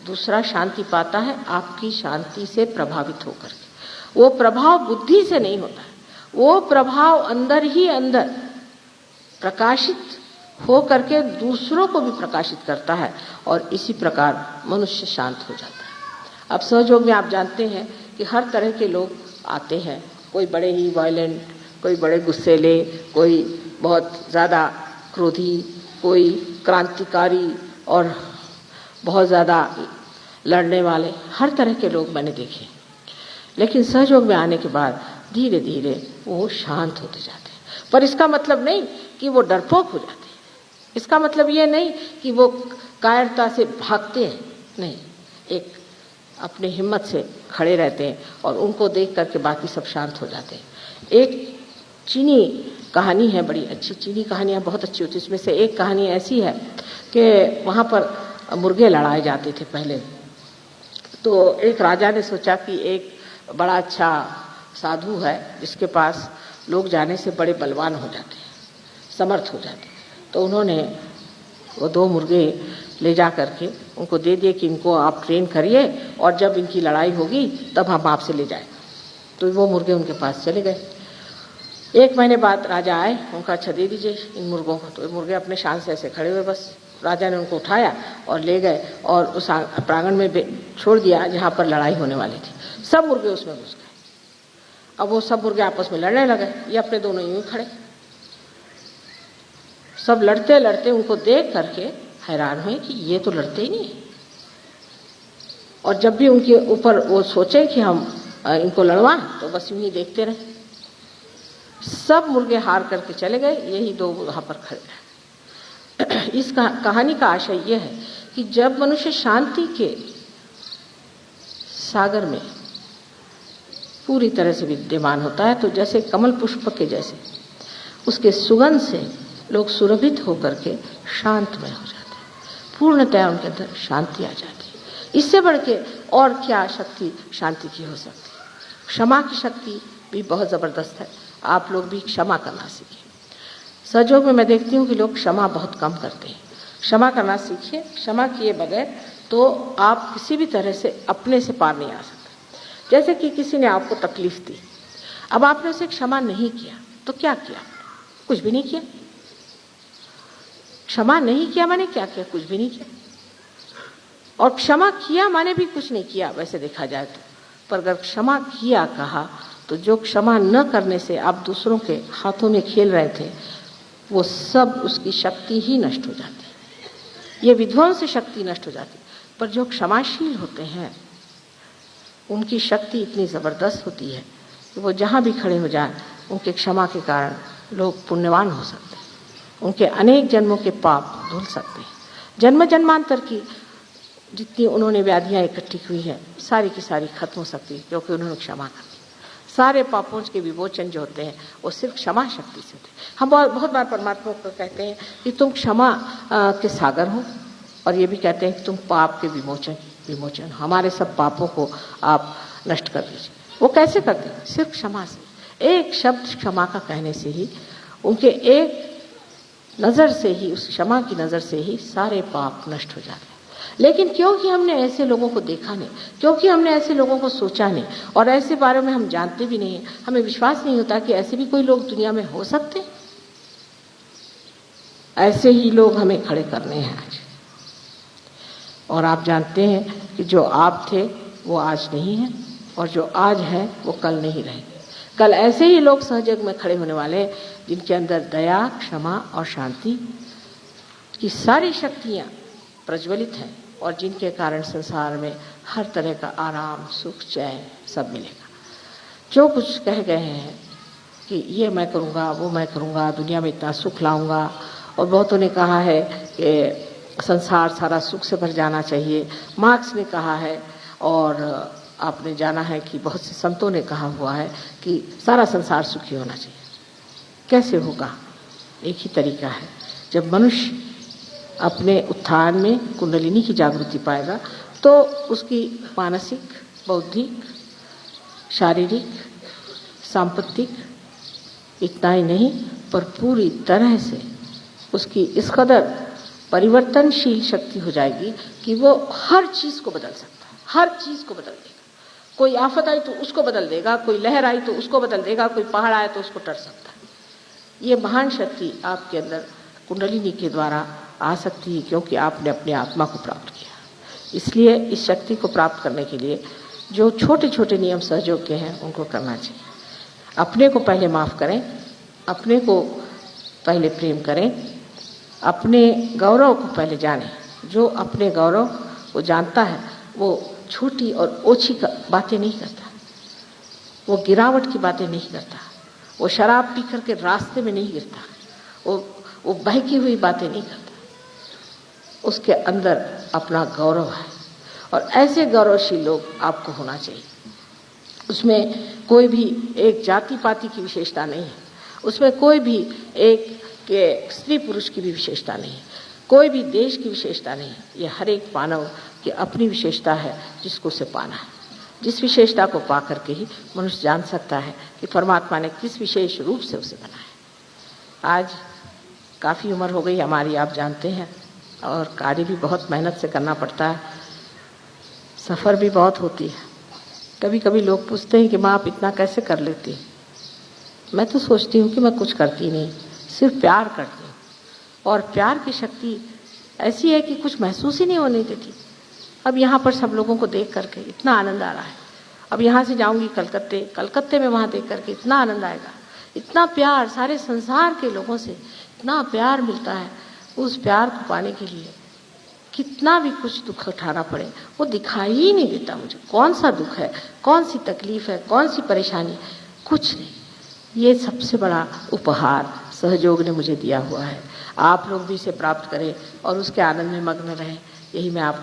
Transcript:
दूसरा शांति पाता है आपकी शांति से प्रभावित होकर के। वो प्रभाव बुद्धि से नहीं होता है, वो प्रभाव अंदर ही अंदर प्रकाशित हो करके दूसरों को भी प्रकाशित करता है और इसी प्रकार मनुष्य शांत हो जाता है। अब सहयोग में आप जानते हैं कि हर तरह के लोग आते हैं, कोई बड़े ही वायलेंट, कोई बड़े गुस्सेले, कोई बहुत ज़्यादा क्रोधी, कोई क्रांतिकारी और बहुत ज़्यादा लड़ने वाले, हर तरह के लोग मैंने देखे। लेकिन सहयोग में आने के बाद धीरे धीरे वो शांत होते जाते हैं। पर इसका मतलब नहीं कि वो डरपोक हो जाते हैं, इसका मतलब ये नहीं कि वो कायरता से भागते हैं, नहीं, एक अपने हिम्मत से खड़े रहते हैं और उनको देख करके बाकी सब शांत हो जाते हैं। एक चीनी कहानी है, बड़ी अच्छी, चीनी कहानियाँ बहुत अच्छी होती है। इसमें से एक कहानी ऐसी है कि वहाँ पर मुर्गे लड़ाए जाते थे पहले। तो एक राजा ने सोचा कि एक बड़ा अच्छा साधु है जिसके पास लोग जाने से बड़े बलवान हो जाते हैं, समर्थ हो जाते हैं। तो उन्होंने वो 2 मुर्गे ले जा करके उनको दे दिए कि इनको आप ट्रेन करिए और जब इनकी लड़ाई होगी तब हम आपसे ले जाएंगे। तो वो मुर्गे उनके पास चले गए। 1 महीने बाद राजा आए, उनका अच्छा दे दीजिए इन मुर्गों को। तो मुर्गे अपने शान से ऐसे खड़े हुए, बस राजा ने उनको उठाया और ले गए और उस प्रांगण में छोड़ दिया जहाँ पर लड़ाई होने वाली थी। सब मुर्गे उसमें घुस गए। अब वो सब मुर्गे आपस में लड़ने लगे, ये अपने दोनों यूं खड़े। सब लड़ते लड़ते उनको देख करके हैरान हुए कि ये तो लड़ते ही नहीं। और जब भी उनके ऊपर वो सोचे कि हम इनको लड़वाएं तो बस यूं ही देखते रहे। सब मुर्गे हार करके चले गए, यही 2 वहां पर खड़े रहे। इस कहानी का आशय यह है कि जब मनुष्य शांति के सागर में पूरी तरह से विद्यमान होता है तो जैसे कमल पुष्प के जैसे उसके सुगंध से लोग सुरभित होकर के शांतमय हो जाते हैं, पूर्णतया उनके अंदर शांति आ जाती है। इससे बढ़ के और क्या शक्ति शांति की हो सकती है। क्षमा की शक्ति भी बहुत ज़बरदस्त है। आप लोग भी क्षमा करना सीखिए। सहयोग में मैं देखती हूँ कि लोग क्षमा बहुत कम करते हैं। क्षमा करना सीखिए। क्षमा किए बगैर तो आप किसी भी तरह से अपने से पार नहीं आ सकते। जैसे कि किसी ने आपको तकलीफ दी, अब आपने उसे क्षमा नहीं किया तो क्या किया? कुछ भी नहीं किया। क्षमा नहीं किया माने क्या किया? कुछ भी नहीं किया। और क्षमा किया माने भी कुछ नहीं किया वैसे देखा जाए तो। पर अगर क्षमा किया कहा तो जो क्षमा न करने से आप दूसरों के हाथों में खेल रहे थे वो सब, उसकी शक्ति ही नष्ट हो जाती है। ये विध्वंस शक्ति नष्ट हो जाती है। पर जो क्षमाशील होते हैं उनकी शक्ति इतनी ज़बरदस्त होती है कि वो जहाँ भी खड़े हो जाएं उनके क्षमा के कारण लोग पुण्यवान हो सकते हैं, उनके अनेक जन्मों के पाप धुल सकते हैं। जन्म जन्मांतर की जितनी उन्होंने व्याधियाँ इकट्ठी हुई हैं सारी की सारी खत्म हो सकती है क्योंकि उन्होंने क्षमा कर दी। सारे पापों के विमोचन जो होते हैं वो सिर्फ क्षमा शक्ति से होते हैं। हम बहुत बार परमात्मा को कहते हैं कि तुम क्षमा के सागर हो, और ये भी कहते हैं कि तुम पाप के विमोचन, हमारे सब पापों को आप नष्ट कर दीजिए। वो कैसे करते हैं? सिर्फ क्षमा से। एक शब्द क्षमा का कहने से ही, उनके एक नज़र से ही, उस क्षमा की नज़र से ही सारे पाप नष्ट हो जाते हैं। लेकिन क्योंकि हमने ऐसे लोगों को देखा नहीं, क्योंकि हमने ऐसे लोगों को सोचा नहीं, और ऐसे बारे में हम जानते भी नहीं, हमें विश्वास नहीं होता कि ऐसे भी कोई लोग दुनिया में हो सकते हैं। ऐसे ही लोग हमें खड़े करने हैं आज। और आप जानते हैं कि जो आप थे वो आज नहीं है, और जो आज है वो कल नहीं रहेंगे। कल ऐसे ही लोग सहयोग में खड़े होने वाले हैं जिनके अंदर दया, क्षमा और शांति की सारी शक्तियाँ प्रज्वलित हैं, और जिनके कारण संसार में हर तरह का आराम, सुख, चैन सब मिलेगा। जो कुछ कह गए हैं कि ये मैं करूँगा, वो मैं करूँगा, दुनिया में इतना सुख लाऊंगा, और बहुतों ने कहा है कि संसार सारा सुख से भर जाना चाहिए, मार्क्स ने कहा है, और आपने जाना है कि बहुत से संतों ने कहा हुआ है कि सारा संसार सुखी होना चाहिए। कैसे होगा? एक ही तरीका है, जब मनुष्य अपने उत्थान में कुंडलिनी की जागृति पाएगा तो उसकी मानसिक, बौद्धिक, शारीरिक, सांपत्तिक, इतना ही नहीं पर पूरी तरह से उसकी इस कदर परिवर्तनशील शक्ति हो जाएगी कि वो हर चीज को बदल सकता है, हर चीज को बदल देगा। कोई आफत आई तो उसको बदल देगा, कोई लहर आई तो उसको बदल देगा, कोई पहाड़ आए तो उसको टर सकता है। ये महान शक्ति आपके अंदर कुंडलिनी के द्वारा आ सकती है, क्योंकि आपने अपनी आत्मा को प्राप्त किया। इसलिए इस शक्ति को प्राप्त करने के लिए जो छोटे छोटे नियम सहयोग के हैं उनको करना चाहिए। अपने को पहले माफ करें, अपने को पहले प्रेम करें, अपने गौरव को पहले जानें। जो अपने गौरव को जानता है वो छोटी और ओछी बातें नहीं करता, वो गिरावट की बातें नहीं करता, वो शराब पी करके रास्ते में नहीं गिरता, वो बहकी हुई बातें नहीं करता। उसके अंदर अपना गौरव है और ऐसे गौरवशील लोग आपको होना चाहिए। उसमें कोई भी एक जाति पाति की विशेषता नहीं है, उसमें कोई भी एक स्त्री पुरुष की भी विशेषता नहीं है, कोई भी देश की विशेषता नहीं है। ये हर एक मानव की अपनी विशेषता है जिसको उसे पाना है। जिस विशेषता को पा करके ही मनुष्य जान सकता है कि परमात्मा ने किस विशेष रूप से उसे बनाया। आज काफ़ी उम्र हो गई हमारी, आप जानते हैं, और कार्य भी बहुत मेहनत से करना पड़ता है, सफ़र भी बहुत होती है। कभी कभी लोग पूछते हैं कि माँ आप इतना कैसे कर लेती हैं। मैं तो सोचती हूँ कि मैं कुछ करती नहीं, सिर्फ प्यार करती हूँ। और प्यार की शक्ति ऐसी है कि कुछ महसूस ही नहीं होने देती। अब यहाँ पर सब लोगों को देख करके इतना आनंद आ रहा है। अब यहाँ से जाऊँगी कलकत्ते में, वहाँ देख करके इतना आनंद आएगा, इतना प्यार सारे संसार के लोगों से इतना प्यार मिलता है। उस प्यार को पाने के लिए कितना भी कुछ दुख उठाना पड़े वो दिखाई ही नहीं देता मुझे। कौन सा दुख है, कौन सी तकलीफ है, कौन सी परेशानी, कुछ नहीं। ये सबसे बड़ा उपहार सहयोग ने मुझे दिया हुआ है। आप लोग भी इसे प्राप्त करें और उसके आनंद में मग्न रहें, यही मैं आपको